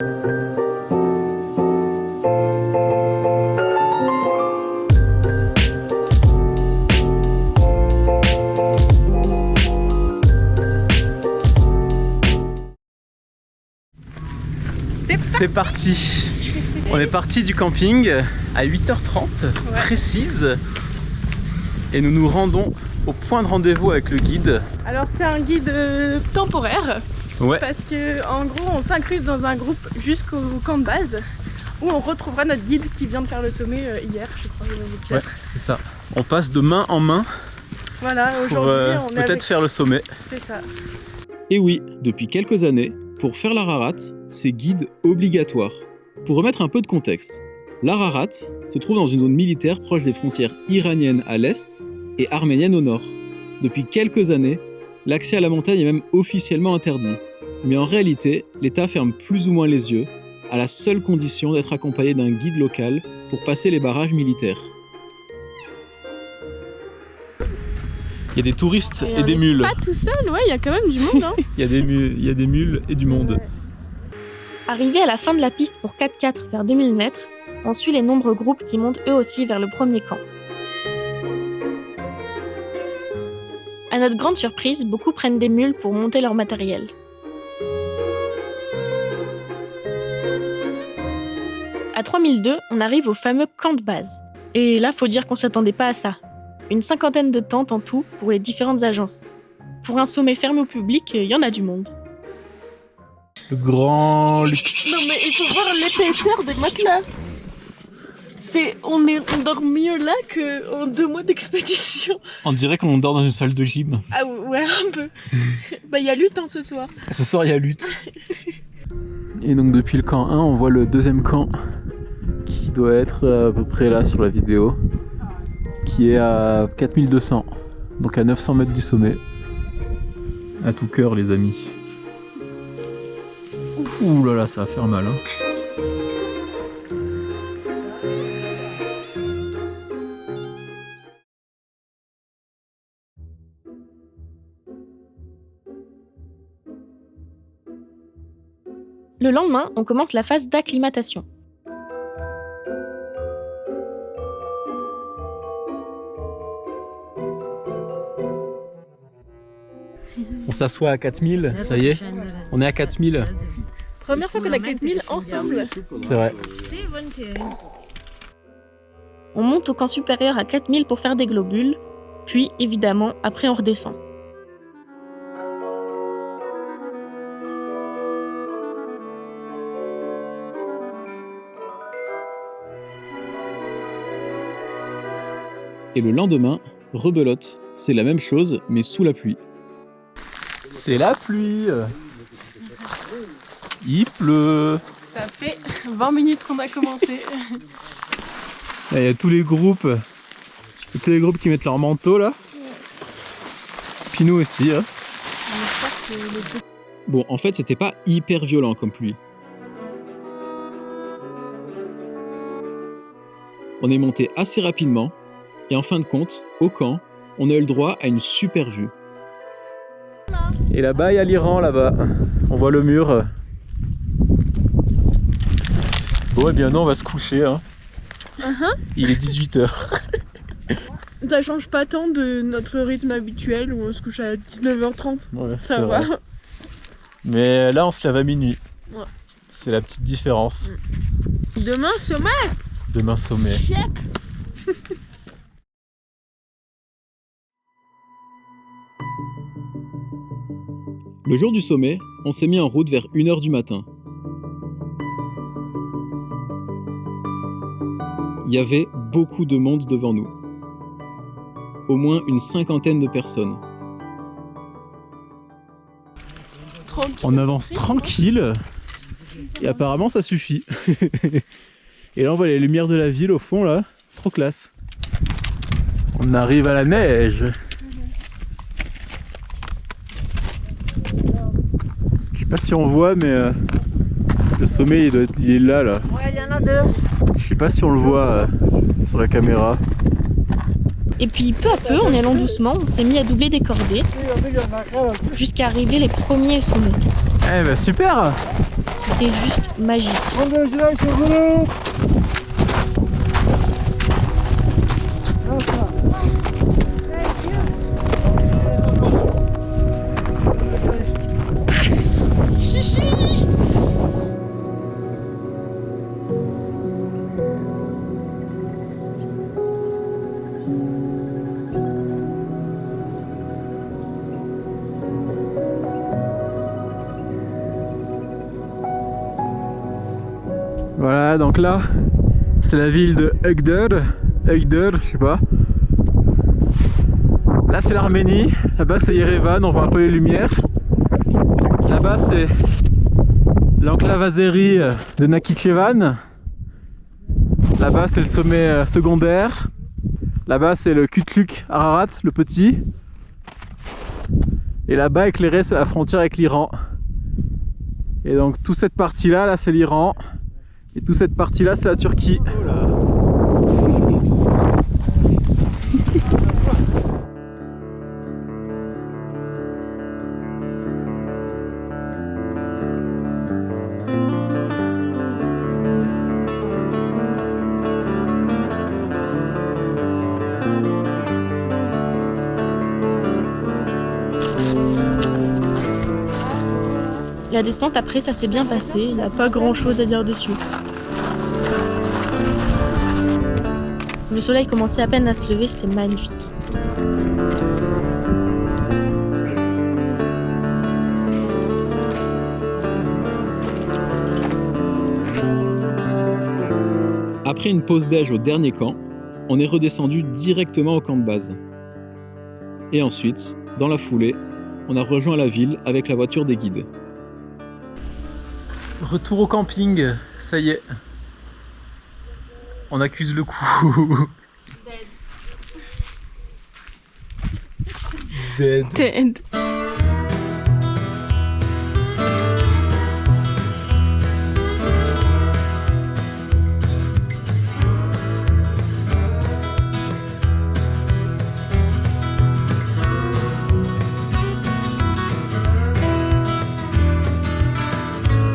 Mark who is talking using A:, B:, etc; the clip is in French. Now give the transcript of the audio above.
A: C'est parti. On est parti du camping à 8h30 précise et nous nous rendons au point de rendez-vous avec le guide.
B: Alors c'est un guide temporaire parce que en gros on s'incruste dans un groupe jusqu'au camp de base où on retrouvera notre guide qui vient de faire le sommet hier, je crois.
A: Ouais, c'est ça. On passe de main en main.
B: Voilà, aujourd'hui on est
A: peut-être faire le sommet.
B: C'est ça.
C: Et oui, depuis quelques années, pour faire l'Ararat, c'est guide obligatoire. Pour remettre un peu de contexte, l'Ararat se trouve dans une zone militaire proche des frontières iraniennes à l'est et arméniennes au nord. Depuis quelques années, l'accès à la montagne est même officiellement interdit. Mais en réalité, l'État ferme plus ou moins les yeux, à la seule condition d'être accompagné d'un guide local pour passer les barrages militaires.
A: Il y a des touristes et des mules.
B: Pas tout seul, ouais, il y a quand même du monde. Hein.
A: Il y a des mules et du monde.
B: Ouais.
D: Arrivé à la fin de la piste pour 4x4 vers 2000 mètres, on suit les nombreux groupes qui montent eux aussi vers le premier camp. À notre grande surprise, beaucoup prennent des mules pour monter leur matériel. À 3002, on arrive au fameux camp de base. Et là, faut dire qu'on s'attendait pas à ça. Une cinquantaine de tentes en tout pour les différentes agences. Pour un sommet fermé au public, il y en a du monde.
A: Le grand luxe.
B: Non mais il faut voir l'épaisseur des matelas. On dort mieux là qu'en 2 mois d'expédition.
A: On dirait qu'on dort dans une salle de gym.
B: Ah ouais, un peu. Bah il y a lutte ce soir.
A: Ce soir il y a lutte. Et donc depuis le camp 1, on voit le deuxième camp qui doit être à peu près là sur la vidéo, qui est à 4200, donc à 900 mètres du sommet. À tout cœur les amis. Ouh là là, ça va faire mal hein.
D: Le lendemain, on commence la phase d'acclimatation.
A: On s'assoit à 4000, ça y est, on est à 4000.
B: Première fois qu'on a 4000 ensemble.
A: C'est vrai.
D: On monte au camp supérieur à 4000 pour faire des globules, puis évidemment, après on redescend.
C: Et le lendemain, rebelote, c'est la même chose mais sous la pluie.
A: C'est la pluie. Il pleut.
B: Ça fait 20 minutes qu'on a commencé.
A: Il y a tous les groupes qui mettent leur manteau là. Puis nous aussi. Hein.
C: Bon, en fait, c'était pas hyper violent comme pluie. On est monté assez rapidement, et en fin de compte, au camp, on a eu le droit à une super vue.
A: Et là-bas, il y a l'Iran, là-bas. On voit le mur. Bon, et bien non, on va se coucher. Hein. Il est 18h.
B: Ça change pas tant de notre rythme habituel où on se couche à 19h30.
A: Ouais,
B: ça va.
A: Vrai. Mais là, on se lève à minuit.
B: Ouais.
A: C'est la petite différence.
B: Demain, sommet.
A: Demain, sommet.
B: Check.
C: Le jour du sommet, on s'est mis en route vers 1h du matin. Il y avait beaucoup de monde devant nous. Au moins une cinquantaine de personnes.
A: On avance tranquille et apparemment ça suffit. Et là on voit les lumières de la ville au fond là, trop classe. On arrive à la neige. Je sais pas si on voit mais le sommet il est là.
E: Ouais, il y en a 2.
A: Je sais pas si on le voit sur la caméra.
D: Et puis peu à peu, en allant doucement, on s'est mis à doubler des cordées jusqu'à arriver les premiers au sommet.
A: Eh ben super!
D: c'était juste magique.
A: Voilà, donc là, c'est la ville de Ugdur, je sais pas. Là, c'est l'Arménie. Là-bas, c'est Yerevan, on voit un peu les lumières. Là-bas, c'est l'enclave azérie de Nakhichevan. Là-bas, c'est le sommet secondaire. Là-bas, c'est le Kütlük Ararat, le petit. Et là-bas, éclairé, c'est la frontière avec l'Iran. Et donc, toute cette partie-là, là, c'est l'Iran. Et toute cette partie-là, c'est la Turquie.
D: La descente après, ça s'est bien passé, il n'y a pas grand chose à dire dessus. Le soleil commençait à peine à se lever, c'était magnifique.
C: Après une pause déj au dernier camp, on est redescendu directement au camp de base. Et ensuite, dans la foulée, on a rejoint la ville avec la voiture des guides.
A: Retour au camping, ça y est. On accuse le coup.
B: Dead.